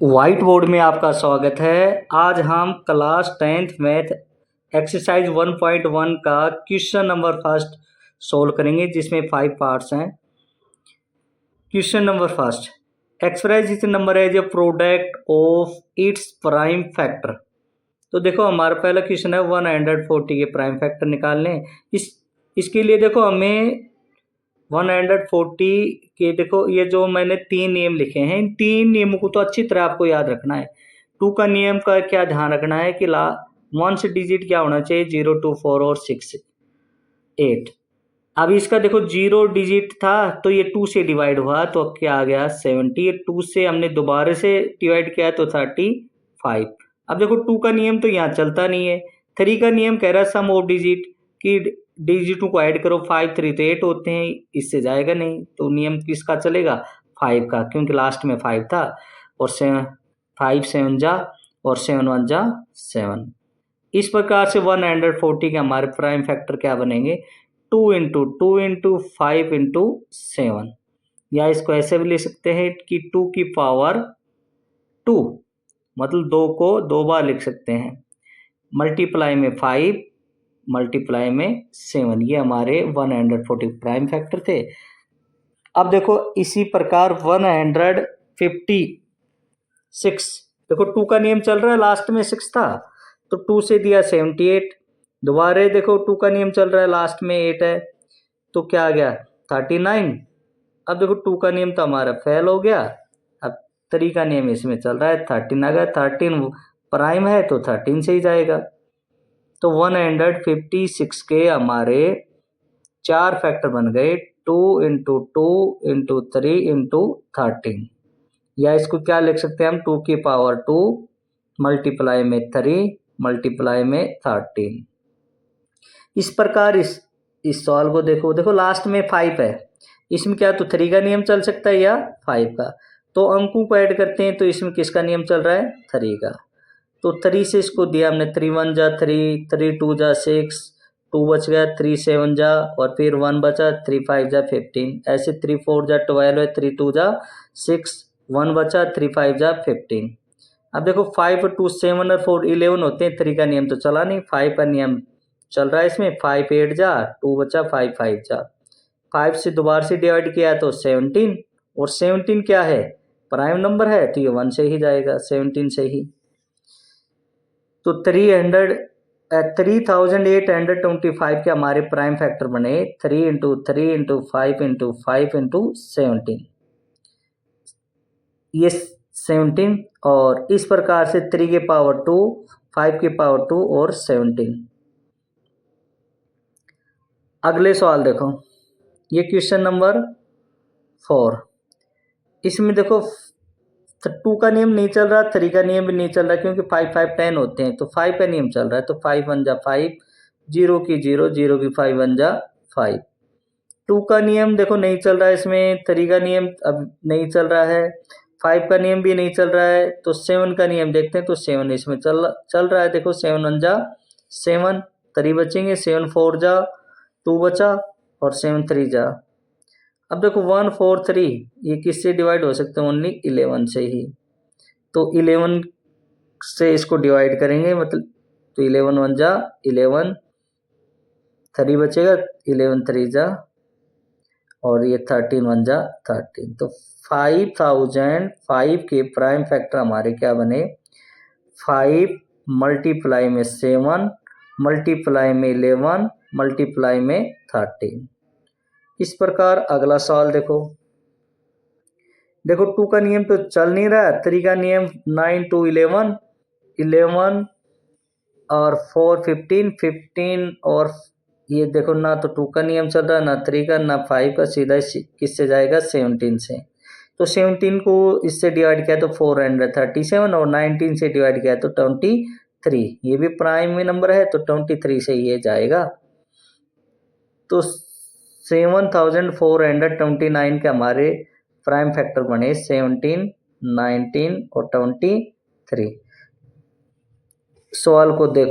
White board में आपका स्वागत है। आज हम क्लास 10th मैथ एक्सरसाइज 1.1 का क्वेश्चन नंबर फर्स्ट सोल्व करेंगे, जिसमें 5 पार्ट्स हैं। क्वेश्चन नंबर फर्स्ट, एक्सप्रेस इस नंबर है जो product of its prime factor. तो देखो हमारा पहला क्वेश्चन है 140 के प्राइम फैक्टर निकालने। इसके लिए देखो हमें 140 के, देखो ये जो मैंने 3 नियम लिखे हैं, इन 3 नियमों को तो अच्छी तरह आपको याद रखना है। 2 का नियम का क्या ध्यान रखना है कि वंस डिजिट क्या होना चाहिए, 0, 2, 4 और 6, 8। अब इसका देखो 0 डिजिट था तो ये 2 से डिवाइड हुआ, तो अब क्या आ गया 70। 2 से हमने दोबारा से डिवाइड किया तो 35। अब देखो 2 का नियम तो यहाँ चलता नहीं है। 3 का नियम कह रहा है सम ऑफ डिजिट की डिजिटों को ऐड करो, 5 3 तो 8 होते हैं, इससे जाएगा नहीं। तो नियम किसका चलेगा, 5 का, क्योंकि लास्ट में 5 था। और 5 7 जा और 7 1 जा 7। इस प्रकार से 140 के हमारे प्राइम फैक्टर क्या बनेंगे, 2 इंटू 5 इंटू 7। या इसको ऐसे भी लिख सकते हैं कि 2 की पावर 2, मतलब 2 को 2 बार लिख सकते हैं। मल्टीप्लाई में 5, मल्टीप्लाई में 7, ये हमारे 140 प्राइम फैक्टर थे। अब देखो इसी प्रकार 156, देखो 2 का नियम चल रहा है, लास्ट में 6 था तो 2 से दिया 78। दोबारा देखो 2 का नियम चल रहा है, लास्ट में 8 है, तो क्या आ गया 39। अब देखो 2 का नियम तो हमारा फेल हो गया। अब 3 का नियम इसमें चल रहा है, 13 आ गया, 13 प्राइम है तो 13 से ही जाएगा। तो 156 के हमारे 4 फैक्टर बन गए, 2 इंटू 2 इंटू 3 इंटू 13। या इसको क्या लिख सकते हैं हम, 2 की पावर 2 मल्टीप्लाई में 3 मल्टीप्लाई में 13। इस प्रकार इस सवाल को देखो लास्ट में 5 है, इसमें क्या तो 3 का नियम चल सकता है या 5 का। तो अंकों को ऐड करते हैं तो इसमें किसका नियम चल रहा है, 3 का। तो 3 से इसको दिया हमने, 3 1 जा 3, 3 2 जा 6, 2 बच गया, 3 7 जा और फिर 1 बचा, 3 5 जा 15। ऐसे 3 4 जा 12 है, 3 2 जा 6, 1 बचा, 3 5 जा 15। अब देखो 5 2 7 और 4 11 होते हैं, 3 का नियम तो चला नहीं, 5 का नियम चल रहा है इसमें। 5 8 जा 2 बचा, 5 5 जा 5 से दोबारा से डिवाइड किया तो 17, और 17 क्या है, प्राइम नंबर है, तो ये 1 से ही जाएगा, 17 से ही। तो 3825 के हमारे प्राइम फैक्टर बने, 3 इंटू 3 इंटू 5 इंटू 5 इंटू 17, ये 17। और इस प्रकार से 3 के पावर 2, 5 के पावर 2 और 17। अगले सवाल देखो, ये क्वेश्चन नंबर 4। इसमें देखो 2 का नियम नहीं चल रहा, 3 का नियम भी नहीं चल रहा, क्योंकि 5 5 10 होते हैं, तो 5 का नियम चल रहा है। तो 5 1 जा 5, 0 की 0, 0 की 5 1 जा 5। 2 का नियम देखो नहीं चल रहा है इसमें, 3 का नियम अब नहीं चल रहा है, 5 का नियम भी नहीं चल रहा है, तो 7 का नियम देखते हैं। तो 7 इसमें चल रहा है, देखो 7 1 जा 7, 3 बचेंगे, 7 4 जा 2 बचा और 7 3 जा। अब देखो 1 4 3 ये किससे डिवाइड हो सकते हैं, ओनली 11 से ही। तो 11 से इसको डिवाइड करेंगे, मतलब तो 11 1 जा 11, 3 बचेगा, 11 3 जा और ये 13 1 जा 13। तो 5005 के प्राइम फैक्टर हमारे क्या बने, 5 मल्टीप्लाई में 7 मल्टीप्लाई में 11 मल्टीप्लाई में 13। इस प्रकार अगला सवाल देखो 2 का नियम तो चल नहीं रहा है, 3 का नियम 9 2 11, 11 और 4 15, 15 और ये देखो ना तो 2 का नियम चल रहा है, ना 3 का, ना 5 का, सीधा किससे जाएगा 17 से। तो 17 को इससे डिवाइड किया तो 437, और 19 से डिवाइड किया तो 23, ये भी प्राइम में नंबर है तो 23 से ये जाएगा। तो 7429 के हमारे प्राइम फैक्टर बने, 17 19 और 23। सवाल को देखो।